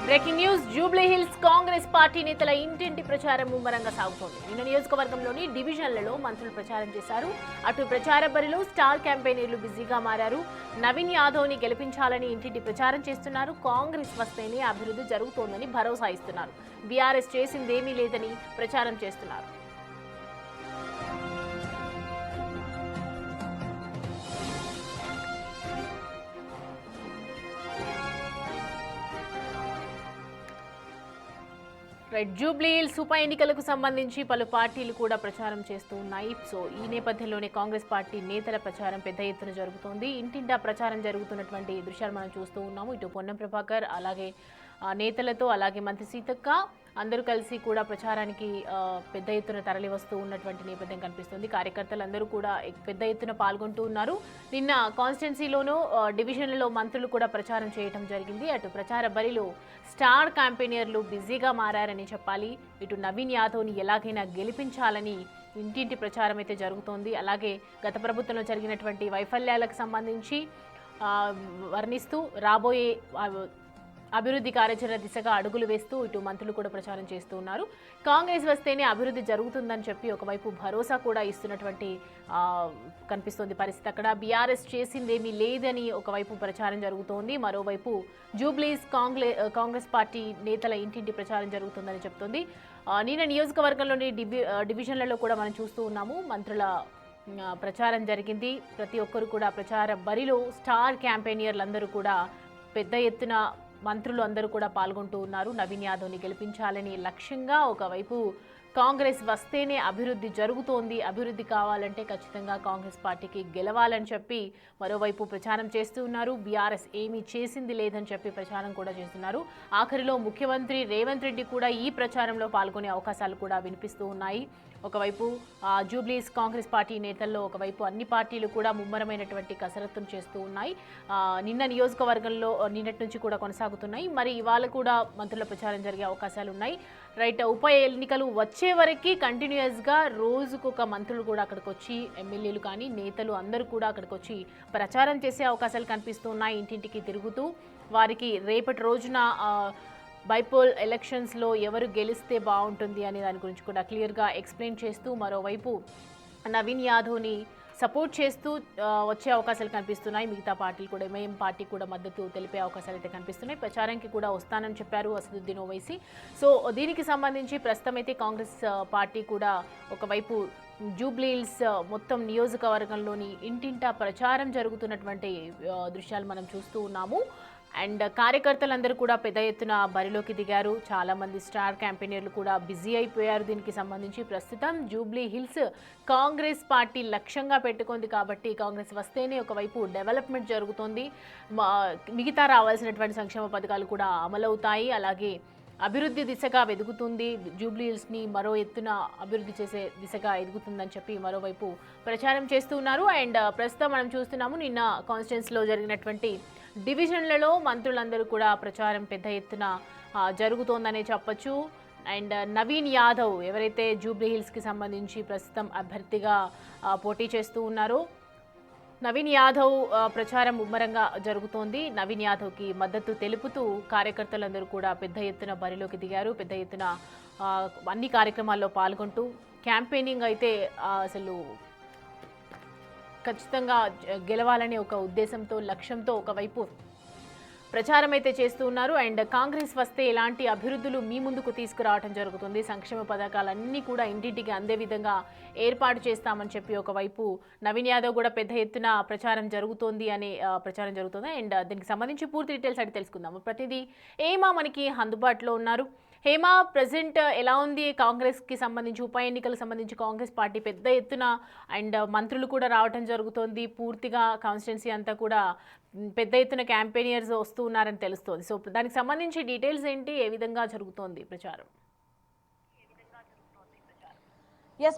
Breaking news Jubilee hills Congress party నేతల ఇంటింటి ప్రచారం ముమ్మరంగా సాగుతోంది. నిన్న నియోజకవర్గంలోని డివిజన్లలో మంత్రులు ప్రచారం చేశారు. అటు ప్రచార బరిలో స్టార్ క్యాంపెయినర్లు బిజీగా మారారు. నవీన్ యాదవ్ని గెలిపించాలని ఇంటింటి ప్రచారం చేస్తున్నారు. కాంగ్రెస్ వస్తేనే అభివృద్ధి జరుగుతోందని భరోసా ఇస్తున్నారు. బీఆర్ఎస్ చేసిందేమీ లేదని ప్రచారం చేస్తున్నారు. జూబ్లీ హిల్స్ ఉప ఎన్నికలకు సంబంధించి పలు పార్టీలు కూడా ప్రచారం చేస్తూ ఉన్నాయి. సో ఈ నేపథ్యంలోనే కాంగ్రెస్ పార్టీ నేతల ప్రచారం పెద్ద ఎత్తున జరుగుతోంది. ఇంటింటా ప్రచారం జరుగుతున్నటువంటి దృశ్యాలు మనం చూస్తూ ఉన్నాము. ఇటు పొన్నం ప్రభాకర్ అలాగే నేతలతో అలాగే మంత్రి సీతక్క అందరూ కలిసి కూడా ప్రచారానికి పెద్ద ఎత్తున తరలి వస్తూ ఉన్నటువంటి నేపథ్యం కనిపిస్తుంది. కార్యకర్తలందరూ కూడా పెద్ద ఎత్తున పాల్గొంటూ ఉన్నారు. నిన్న కాన్స్టిట్యున్సీలోనూ డివిజన్లలో మంత్రులు కూడా ప్రచారం చేయడం జరిగింది. అటు ప్రచార బరిలో స్టార్ క్యాంపెయినర్లు బిజీగా మారారని చెప్పాలి. ఇటు నవీన్ యాదవ్ని ఎలాగైనా గెలిపించాలని ఇంటింటి ప్రచారం అయితే జరుగుతోంది. అలాగే గత ప్రభుత్వంలో జరిగినటువంటి వైఫల్యాలకు సంబంధించి వర్ణిస్తూ రాబోయే అభివృద్ధి కార్యాచరణ దిశగా అడుగులు వేస్తూ ఇటు మంత్రులు కూడా ప్రచారం చేస్తూ ఉన్నారు. కాంగ్రెస్ వస్తేనే అభివృద్ధి జరుగుతుందని చెప్పి ఒకవైపు భరోసా కూడా ఇస్తున్నటువంటి కనిపిస్తోంది పరిస్థితి. అక్కడ బీఆర్ఎస్ చేసిందేమీ లేదని ఒకవైపు ప్రచారం జరుగుతోంది. మరోవైపు జూబ్లీస్ కాంగ్రెస్ పార్టీ నేతల ఇంటింటి ప్రచారం జరుగుతుందని చెప్తోంది. నిన్న నియోజకవర్గంలోని డివిజన్లలో కూడా మనం చూస్తూ ఉన్నాము. మంత్రుల ప్రచారం జరిగింది. ప్రతి ఒక్కరు కూడా ప్రచార బరిలో స్టార్ క్యాంపెయినర్లందరూ కూడా పెద్ద ఎత్తున మంత్రులు అందరూ కూడా పాల్గొంటూ ఉన్నారు. నవీన్ యాదవ్ని గెలిపించాలని లక్ష్యంగా ఒకవైపు కాంగ్రెస్ వస్తేనే అభివృద్ధి జరుగుతోంది, అభివృద్ధి కావాలంటే ఖచ్చితంగా కాంగ్రెస్ పార్టీకి గెలవాలని చెప్పి మరోవైపు ప్రచారం చేస్తూ ఉన్నారు. బీఆర్ఎస్ ఏమీ చేసింది లేదని చెప్పి ప్రచారం కూడా చేస్తున్నారు. ఆఖరిలో ముఖ్యమంత్రి రేవంత్ రెడ్డి కూడా ఈ ప్రచారంలో పాల్గొనే అవకాశాలు కూడా వినిపిస్తూ ఉన్నాయి. ఒకవైపు జూబ్లీస్ కాంగ్రెస్ పార్టీ నేతల్లో ఒకవైపు అన్ని పార్టీలు కూడా ముమ్మరమైనటువంటి కసరత్తును చేస్తూ ఉన్నాయి. నిన్న నియోజకవర్గంలో నిన్నటి నుంచి కూడా కొనసాగుతున్నాయి. మరి ఇవాళ కూడా మంత్రుల ప్రచారం జరిగే అవకాశాలు ఉన్నాయి. రైట్, ఉప ఎన్నికలు వచ్చే వరకు కంటిన్యూస్గా రోజుకొక మంత్రులు కూడా అక్కడికి వచ్చి ఎమ్మెల్యేలు కానీ నేతలు అందరూ కూడా అక్కడికి వచ్చి ప్రచారం చేసే అవకాశాలు కనిపిస్తూ ఉన్నాయి. ఇంటింటికి తిరుగుతూ వారికి రేపటి రోజున బైపోల్ ఎలక్షన్స్లో ఎవరు గెలిస్తే బాగుంటుంది అనే దాని గురించి కూడా క్లియర్గా ఎక్స్ప్లెయిన్ చేస్తూ మరోవైపు నవీన్ యాదవ్ని సపోర్ట్ చేస్తూ వచ్చే అవకాశాలు కనిపిస్తున్నాయి. మిగతా పార్టీలు కూడా ఎంఐఎం పార్టీ కూడా మద్దతు తెలిపే అవకాశాలు అయితే కనిపిస్తున్నాయి. ప్రచారానికి కూడా వస్తానని చెప్పారు అసదుద్దీన్ ఓవైసీ. సో దీనికి సంబంధించి ప్రస్తుతం అయితే కాంగ్రెస్ పార్టీ కూడా ఒకవైపు జూబ్లీ హిల్స్ మొత్తం నియోజకవర్గంలోని ఇంటింటా ప్రచారం జరుగుతున్నటువంటి దృశ్యాలు మనం చూస్తూ ఉన్నాము. అండ్ కార్యకర్తలందరూ కూడా పెద్ద ఎత్తున బరిలోకి దిగారు. చాలామంది స్టార్ క్యాంపెయినర్లు కూడా బిజీ అయిపోయారు. దీనికి సంబంధించి ప్రస్తుతం జూబ్లీ హిల్స్ కాంగ్రెస్ పార్టీ లక్ష్యంగా పెట్టుకుంది కాబట్టి కాంగ్రెస్ వస్తేనే ఒకవైపు డెవలప్మెంట్ జరుగుతోంది, మిగతా రావాల్సినటువంటి సంక్షేమ పథకాలు కూడా అమలవుతాయి, అలాగే అభివృద్ధి దిశగా ఎదుగుతుంది, జూబ్లీ హిల్స్ని మరో ఎత్తున అభివృద్ధి చేసే దిశగా ఎదుగుతుందని చెప్పి మరోవైపు ప్రచారం చేస్తూ ఉన్నారు. అండ్ ప్రస్తుతం మనం చూస్తున్నాము నిన్న కాన్స్టిట్యున్సీలో జరిగినటువంటి డివిజన్లలో మంత్రులందరూ కూడా ప్రచారం పెద్ద ఎత్తున జరుగుతోందనే చెప్పచ్చు. అండ్ నవీన్ యాదవ్ ఎవరైతే జూబ్లీ హిల్స్కి సంబంధించి ప్రస్తుతం అభ్యర్థిగా పోటీ చేస్తూ ఉన్నారో నవీన్ యాదవ్ ప్రచారం ముమ్మరంగా జరుగుతోంది. నవీన్ యాదవ్కి మద్దతు తెలుపుతూ కార్యకర్తలందరూ కూడా పెద్ద ఎత్తున బరిలోకి దిగారు. పెద్ద ఎత్తున అన్ని కార్యక్రమాల్లో పాల్గొంటూ క్యాంపెయినింగ్ అయితే అసలు ఖచ్చితంగా గెలవాలనే ఒక ఉద్దేశంతో లక్ష్యంతో ఒకవైపు ప్రచారం అయితే చేస్తూ ఉన్నారు. అండ్ కాంగ్రెస్ వస్తే ఎలాంటి అభివృద్ధులు మీ ముందుకు తీసుకురావడం జరుగుతుంది, సంక్షేమ పథకాలన్నీ కూడా ఇంటింటికి అందే విధంగా ఏర్పాటు చేస్తామని చెప్పి ఒకవైపు నవీన్ యాదవ్ కూడా పెద్ద ఎత్తున ప్రచారం జరుగుతోంది అనే ప్రచారం జరుగుతుంది. అండ్ దీనికి సంబంధించి పూర్తి డీటెయిల్స్ అడిగి తెలుసుకుందాము. ప్రతిదీ హేమా మనకి అందుబాటులో ఉన్నారు. హేమా, ప్రజెంట్ ఎలా ఉంది కాంగ్రెస్కి సంబంధించి ఉప ఎన్నికలకు సంబంధించి కాంగ్రెస్ పార్టీ పెద్ద ఎత్తున అండ్ మంత్రులు కూడా రావడం జరుగుతోంది, పూర్తిగా కాన్స్టిట్యున్సీ అంతా కూడా పెద్ద ఎత్తున క్యాంపెయినర్స్ వస్తూ ఉన్నారని తెలుస్తోంది. సో దానికి సంబంధించి డీటెయిల్స్ ఏంటి, ఏ విధంగా జరుగుతోంది ప్రచారం?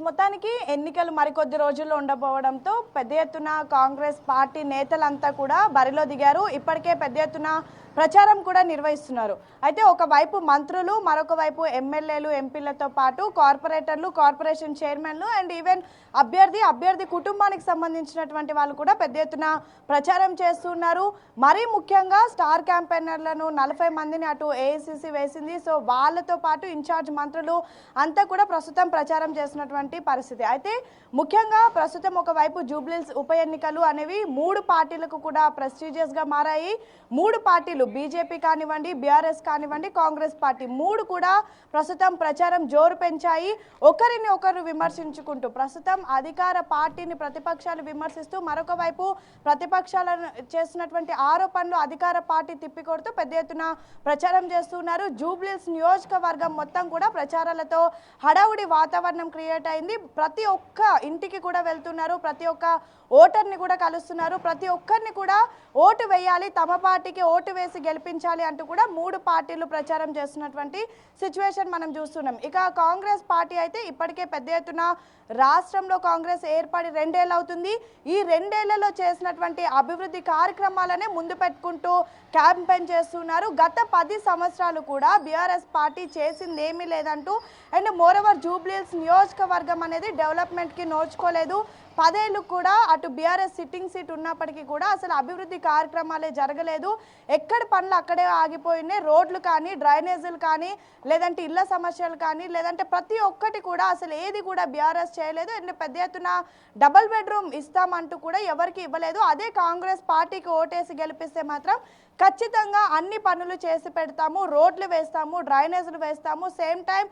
మొత్తానికి ఎన్నికలు మరికొద్ది రోజుల్లో ఉండబోవడంతో పెద్ద ఎత్తున కాంగ్రెస్ పార్టీ నేతలంతా కూడా బరిలో దిగారు. ఇప్పటికే పెద్ద ఎత్తున ప్రచారం కూడా నిర్వహిస్తున్నారు. అయితే ఒకవైపు మంత్రులు, మరొక వైపు ఎమ్మెల్యేలు, ఎంపీలతో పాటు కార్పొరేటర్లు, కార్పొరేషన్ చైర్మన్లు అండ్ ఈవెన్ అభ్యర్థి కుటుంబానికి సంబంధించినటువంటి వాళ్ళు కూడా పెద్ద ఎత్తున ప్రచారం చేస్తున్నారు. మరీ ముఖ్యంగా స్టార్ క్యాంపెయినర్లను 40 మందిని అటు ఏఐసిసి వేసింది. సో వాళ్ళతో పాటు ఇన్ఛార్జ్ మంత్రులు అంతా కూడా ప్రస్తుతం ప్రచారం చేస్తున్నటువంటి పరిస్థితి. అయితే ముఖ్యంగా ప్రస్తుతం ఒకవైపు జూబ్లీహిల్స్ ఉప ఎన్నికలు అనేవి 3 పార్టీలకు కూడా ప్రెస్టీజియస్గా మారాయి. 3 పార్టీలు బీజేపీ కానివ్వండి, బీఆర్ఎస్ కానివ్వండి, కాంగ్రెస్ పార్టీ 3 కూడా ప్రస్తుతం ప్రచారం జోరు పెంచాయి. ఒకరిని ఒకరు విమర్శించుకుంటూ ప్రస్తుతం అధికార పార్టీని ప్రతిపక్షాలు విమర్శిస్తూ, మరొక వైపు ప్రతిపక్షాలను చేస్తున్నటువంటి ఆరోపణలు అధికార పార్టీ తిప్పికొడుతూ పెద్ద ఎత్తున ప్రచారం చేస్తున్నారు. జూబ్లీహిల్స్ నియోజకవర్గం మొత్తం కూడా ప్రచారాలతో హడావుడి వాతావరణం క్రియేట్ అయింది. ప్రతి ఒక్క ఇంటికి కూడా వెళ్తున్నారు, ప్రతి ఒక్క ఓటర్ని కూడా కలుస్తున్నారు, ప్రతి ఒక్కరిని కూడా ఓటు వేయాలి, తమ పార్టీకి ఓటు వేసి గెలిపించాలి అంటూ కూడా 3 పార్టీలు ప్రచారం చేస్తున్నటువంటి సిచ్యువేషన్ మనం చూస్తున్నాం. ఇక కాంగ్రెస్ పార్టీ అయితే ఇప్పటికే పెద్ద ఎత్తున రాష్ట్రంలో కాంగ్రెస్ ఏర్పడి 2 ఏళ్ళు అవుతుంది. ఈ 2 ఏళ్లలో చేసినటువంటి అభివృద్ధి కార్యక్రమాలనే ముందు పెట్టుకుంటూ క్యాంపెయిన్ చేస్తున్నారు. గత 10 సంవత్సరాలు కూడా బీఆర్ఎస్ పార్టీ చేసింది ఏమీ లేదంటూ అండ్ మోరోవర్ జూబ్లీహిల్స్ నియోజకవర్గం అనేది డెవలప్మెంట్కి నోచుకోలేదు. 10 ఏళ్ళు కూడా అటు బీఆర్ఎస్ సిట్టింగ్ సీట్ ఉన్నప్పటికీ కూడా అసలు అభివృద్ధి కార్యక్రమాలే జరగలేదు. ఎక్కడ పనులు అక్కడే ఆగిపోయినాయి. రోడ్లు కానీ, డ్రైనేజీలు కానీ, లేదంటే ఇళ్ల సమస్యలు కానీ, లేదంటే ప్రతి ఒక్కటి కూడా అసలు ఏది కూడా బీఆర్ఎస్ చేయలేదు. అండ్ పెద్ద ఎత్తున డబుల్ బెడ్రూమ్ ఇస్తామంటూ కూడా ఎవరికి ఇవ్వలేదు. అదే కాంగ్రెస్ పార్టీకి ఓటేసి గెలిపిస్తే మాత్రం ఖచ్చితంగా అన్ని పనులు చేసి పెడతాము, రోడ్లు వేస్తాము, డ్రైనేజీలు వేస్తాము. సేమ్ టైం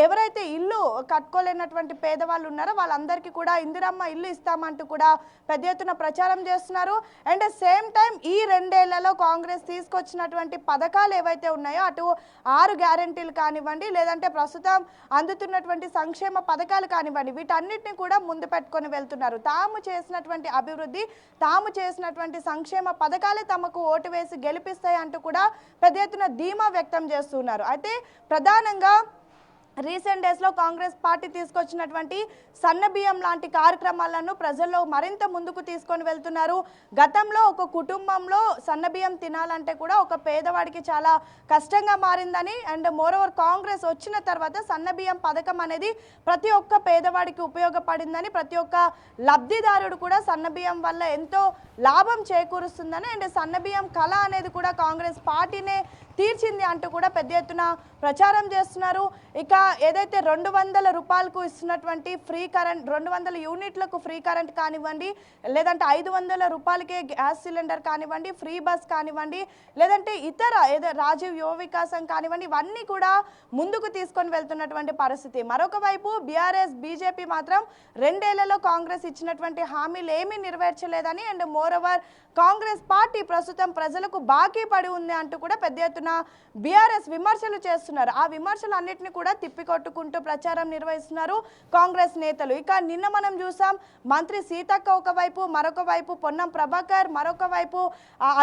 ఎవరైతే ఇల్లు కట్టుకోలేనటువంటి పేదవాళ్ళు ఉన్నారో వాళ్ళందరికీ కూడా ఇందిరమ్మ ఇల్లు ఇస్తామంటూ కూడా పెద్ద ఎత్తున ప్రచారం చేస్తున్నారు. అండ్ సేమ్ టైం ఈ 2 ఏళ్లలో కాంగ్రెస్ తీసుకొచ్చినటువంటి పథకాలు ఏవైతే ఉన్నాయో అటు 6 గ్యారెంటీలు కానివ్వండి, లేదంటే ప్రస్తుతం అందుతున్నటువంటి సంక్షేమ పథకాలు కానివ్వండి, వీటన్నిటిని కూడా ముందు పెట్టుకొని వెళ్తున్నారు. తాము చేసినటువంటి అభివృద్ధి, తాము చేసినటువంటి సంక్షేమ పథకాలే తమకు ఓటు వేసి గెలిపిస్తాయి అంటూ కూడా పెద్ద ఎత్తున ధీమా వ్యక్తం చేస్తున్నారు. అయితే ప్రధానంగా రీసెంట్ డేస్లో కాంగ్రెస్ పార్టీ తీసుకొచ్చినటువంటి సన్నబియ్యం లాంటి కార్యక్రమాలను ప్రజల్లో మరింత ముందుకు తీసుకొని వెళ్తున్నారు. గతంలో ఒక కుటుంబంలో సన్నబియ్యం తినాలంటే కూడా ఒక పేదవాడికి చాలా కష్టంగా మారిందని అండ్ మోరోవర్ కాంగ్రెస్ వచ్చిన తర్వాత సన్నబియ్యం పథకం అనేది ప్రతి ఒక్క పేదవాడికి ఉపయోగపడిందని, ప్రతి ఒక్క లబ్ధిదారుడు కూడా సన్నబియ్యం వల్ల ఎంతో లాభం చేకూరుస్తుందని అండ్ సన్నబియ్యం కళ అనేది కూడా కాంగ్రెస్ పార్టీనే తీర్చింది అంటూ కూడా పెద్ద ఎత్తున ప్రచారం చేస్తున్నారు. ఇక ఏదైతే 200 రూపాయలకు ఇస్తున్నటువంటి ఫ్రీ కరెంట్, 200 యూనిట్లకు ఫ్రీ కరెంట్ కానివ్వండి, లేదంటే 500 రూపాయలకే గ్యాస్ సిలిండర్ కానివ్వండి, ఫ్రీ బస్ కానివ్వండి, లేదంటే ఇతర రాజీవ్ యువ వికాసం కానివ్వండి, ఇవన్నీ కూడా ముందుకు తీసుకొని వెళ్తున్నటువంటి పరిస్థితి. మరొక వైపు బీఆర్ఎస్, బీజేపీ మాత్రం 2 ఏళ్లలో కాంగ్రెస్ ఇచ్చినటువంటి హామీలు ఏమీ నెరవేర్చలేదని అండ్ మోరోవర్ కాంగ్రెస్ పార్టీ ప్రస్తుతం ప్రజలకు బాకీ పడి ఉంది అంటూ కూడా పెద్ద ఎత్తున బీఆర్ఎస్ విమర్శలు చేస్తున్నారు. ఆ విమర్శలు అన్నింటినీ కూడా తిప్పికొట్టుకుంటూ ప్రచారం నిర్వహిస్తున్నారు కాంగ్రెస్ నేతలు. ఇక నిన్న మనం చూసాం, మంత్రి సీతక్క ఒకవైపు, మరొక వైపు పొన్నం ప్రభాకర్, మరొక వైపు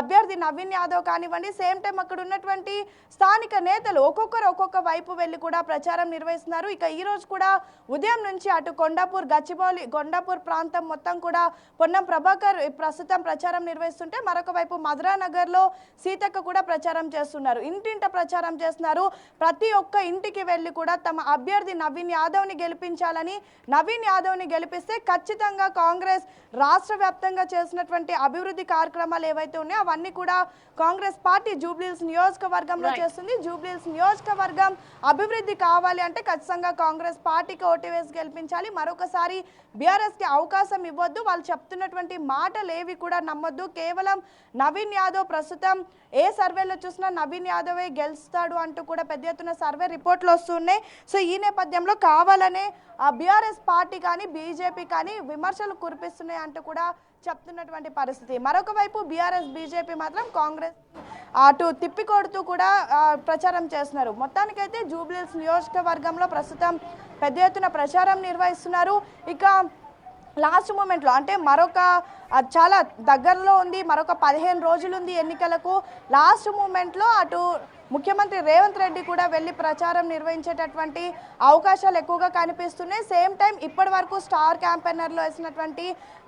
అభ్యర్థి నవీన్ యాదవ్ కానివ్వండి, సేమ్ టైం అక్కడ ఉన్నటువంటి స్థానిక నేతలు ఒక్కొక్కరు ఒక్కొక్క వైపు వెళ్ళి కూడా ప్రచారం నిర్వహిస్తున్నారు. ఇక ఈ రోజు కూడా ఉదయం నుంచి అటు కొండాపూర్, గచ్చిబౌలి, కొండాపూర్ ప్రాంతం మొత్తం కూడా పొన్నం ప్రభాకర్ ప్రస్తుతం ప్రచారం నిర్వహిస్తుంటే, మరొక వైపు మధురానగర్లో సీతక్క కూడా ప్రచారం చేస్తున్నారు. ఇంటింట ప్రచారం చేస్తున్నారు. ప్రతి ఒక్క ఇంటికి వెళ్ళి కూడా తమ అభ్యర్థి నవీన్ యాదవ్ని గెలిపించాలని, నవీన్ యాదవ్ని గెలిపిస్తే ఖచ్చితంగా కాంగ్రెస్ రాష్ట్ర వ్యాప్తంగా చేసినటువంటి అభివృద్ధి కార్యక్రమాలు ఏవైతే ఉన్నాయో అవన్నీ కూడా కాంగ్రెస్ పార్టీ జూబ్లీహిల్స్ నియోజకవర్గంలో చేస్తుంది. జూబ్లీహిల్స్ నియోజకవర్గం అభివృద్ధి కావాలి అంటే ఖచ్చితంగా కాంగ్రెస్ పార్టీకి ఓటు వేసి గెలిపించాలి. మరొకసారి బీఆర్ఎస్కి అవకాశం ఇవ్వద్దు. వాళ్ళు చెప్తున్నటువంటి మాటలు ఏవి కూడా నమ్మొద్దు. కేవలం నవీన్ యాదవ్ ప్రస్తుతం ఏ సర్వేలో చూసినా నవీన్ యాదవే గెలుస్తాడు అంటూ కూడా పెద్ద ఎత్తున సర్వే రిపోర్ట్లు వస్తున్నాయి. సో ఈ నేపథ్యంలో కావాలనే బీఆర్ఎస్ పార్టీ కానీ, బీజేపీ కానీ విమర్శలు కురిపిస్తున్నాయి అంటూ కూడా చెప్తున్నటువంటి పరిస్థితి. మరొక వైపు బీఆర్ఎస్, బీజేపీ మాత్రం కాంగ్రెస్ అటు తిప్పికొడుతూ కూడా ప్రచారం చేస్తున్నారు. మొత్తానికైతే జూబ్లీహిల్స్ నియోజకవర్గంలో ప్రస్తుతం పెద్ద ఎత్తున ప్రచారం నిర్వహిస్తున్నారు. ఇక లాస్ట్ మూమెంట్లో అంటే మరొక చాలా దగ్గరలో ఉంది, మరొక 15 రోజులు ఉంది ఎన్నికలకు. లాస్ట్ మూమెంట్లో అటు ముఖ్యమంత్రి రేవంత్ రెడ్డి కూడా వెళ్ళి ప్రచారం నిర్వహించేటటువంటి అవకాశాలు ఎక్కువగా కనిపిస్తున్నాయి. సేమ్ టైం ఇప్పటి వరకు స్టార్ క్యాంపెయినర్లో వేసినటువంటి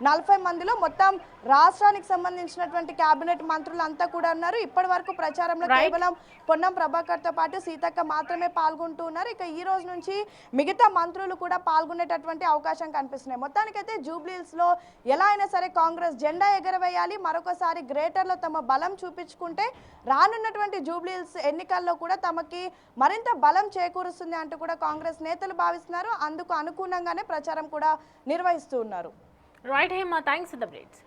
40 మందిలో మొత్తం రాష్ట్రానికి సంబంధించినటువంటి కేబినెట్ మంత్రులు అంతా కూడా ఉన్నారు. ఇప్పటి వరకు ప్రచారంలో కేవలం పొన్నం ప్రభాకర్తో పాటు సీతక్క మాత్రమే పాల్గొంటూ ఉన్నారు. ఇక ఈ రోజు నుంచి మిగతా మంత్రులు కూడా పాల్గొనేటటువంటి అవకాశం కనిపిస్తున్నాయి. మొత్తానికైతే జూబ్లీహిల్స్లో ఎలా అయినా సరే కాంగ్రెస్ జెండా ఎగరవేయాలి, మరొకసారి గ్రేటర్లో తమ బలం చూపించుకుంటే రానున్నటువంటి జూబ్లీహిల్స్ ఎన్నికల్లో కూడా తమకి మరింత బలం చేకూరుస్తుంది అంటూ కూడా కాంగ్రెస్ నేతలు భావిస్తున్నారు. అందుకు అనుగుణంగానే ప్రచారం కూడా నిర్వహిస్తూ ఉన్నారు. Right Hema, thanks for the updates.